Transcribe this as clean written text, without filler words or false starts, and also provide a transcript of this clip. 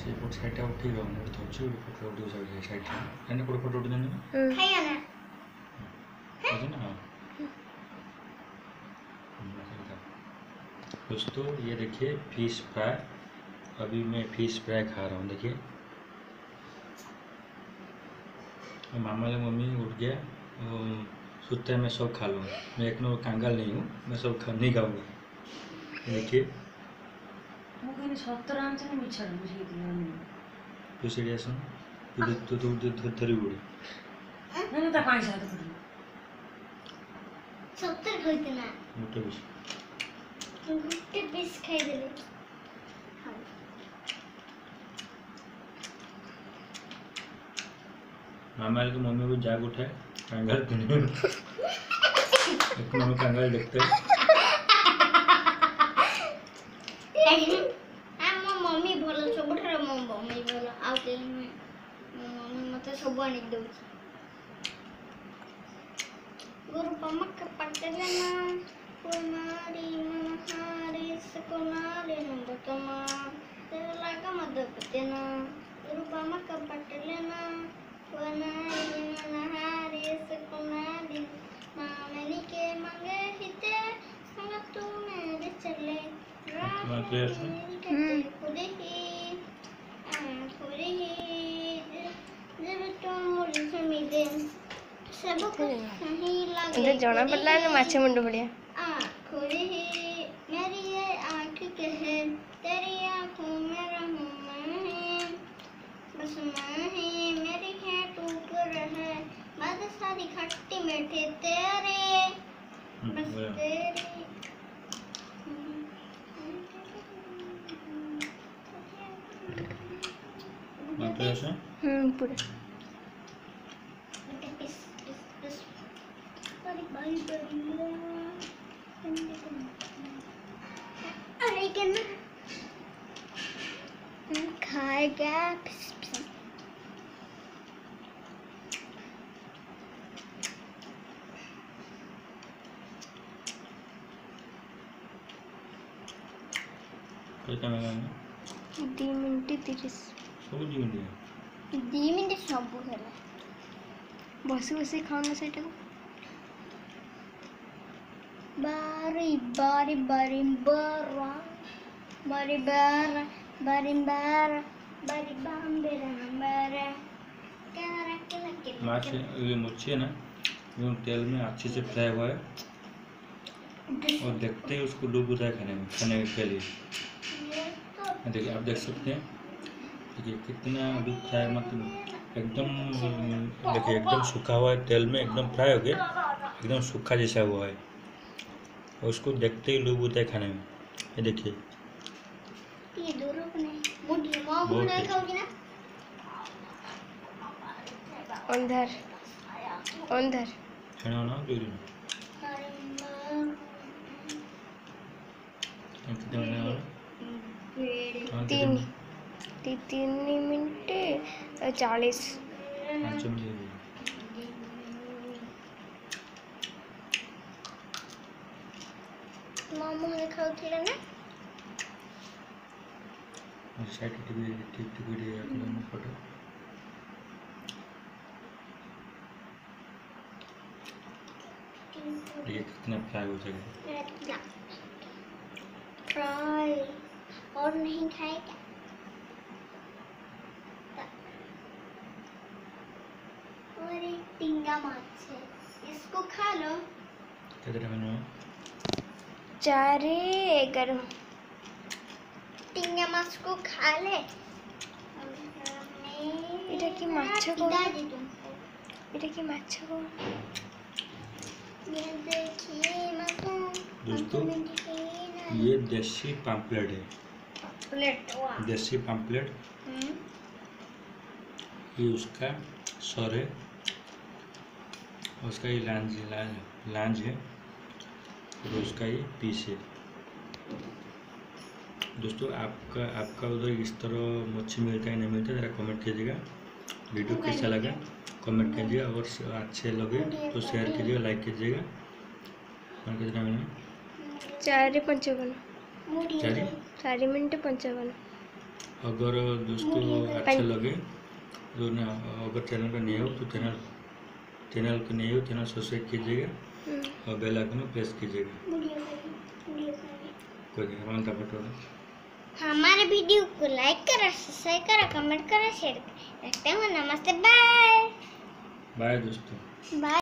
सेपट side उठेगा photo उठे side and photo उठे ना दोस्तों ये देखिए फिश फ्राई। अभी मैं फिश फ्राई खा रहा हूँ। देखिए मामा या मम्मी उठ गया सोचते हैं मैं सब खा लूँ। मैं एक नंबर कंगाल नहीं हूँ, मैं सब नहीं खाऊंगा। देखिए तू सीरियस तू धरी उड़े गुटे पीस खाई देले मामा की मम्मी को जाग उठाए कंगाल एक नंबर कंगाल देखते हैं। मम्मी बोल सब मम्मी बोल आ मम्मी मत सब आनी दो गुरु पम्मा के पटले ना कुमारी मनहारी सकुनारी नंदतमा तेरा का मदद ना गुरु पम्मा के पटले ना कुमारी मनहारी सकुनारी मामनी के मंगे हिते संग तू मेरे चले खुदी जब तुम मुझे से मिले सबको सही लगे जना पड़ला ना माछे मुंड बढ़िया खुदी मेरी ये आँख के है तेरी आँखों में रहूं मैं बस मैं ही मेरी है टूट रहे बाद सारी खट्टी मीठी तेरे बस तेरी पूरा खाएगा दी मिनट 30 सब दी मिनट सब है बसी बसी खाना सेटा बारी बारी बारी बारा बारी बारा बारी बारा बारी बाम्बेरा नंबरा क्या रखे माछ ये मच्छी है ना जो तेल में अच्छे से फ्राई हुआ है और देखते ही उसको डूब होता है खाने के लिए। देखिए आप देख सकते हैं, देखिए कितना अभी फ्राई मतलब एकदम देखिए एकदम सूखा हुआ है तेल में एकदम फ्राई हो गया एकदम सूखा जैसा हुआ है और उसको देखते ही लोग होता है खाने में। ये देखिए ये दोनों को नहीं मुझे मां को नहीं खाओगी ना अंदर अंदर खाना ना जोरी तीन मिनट 40 मामू ने खाउथिले ना साइड टीवी टीवी फोटो ये कितना फ्राई हो जाएगा फ्राई और नहीं खाएगा और एक टिंगा माछ है इसको खा लो कितना बना 4:11 टिंगा माछ को खा ले এটা কি মাছ গো এটা কি মাছ গো दोस्तों ये देसी पैम्फलेट है देसी पैम्फलेट ये उसका सर है उसका ये लांज है और उसका ये पीस है। दोस्तों आपका उधर इस तरह मच्छी मिलता है नहीं मिलता है ज़रा कमेंट कीजिएगा। वीडियो कैसा लगा कमेंट कीजिएगा और अच्छे लगे तो शेयर कीजिएगा लाइक कीजिएगा। और कितना मिनट 4:55 4:55 अगर दोस्तों अच्छे लगे तो ना, अगर चैनल पे नए हो तो चैनल को नए हो चैनल सब्सक्राइब कीजिएगा और बेल आइकन में प्रेस कीजिएगा। कोई नहीं हमारा फोटो हमारे वीडियो को लाइक करा, सब्सक्राइब करा, कमेंट करा, शेयर रखते हैं। नमस्ते, बाय बाय दोस्तों। बाय।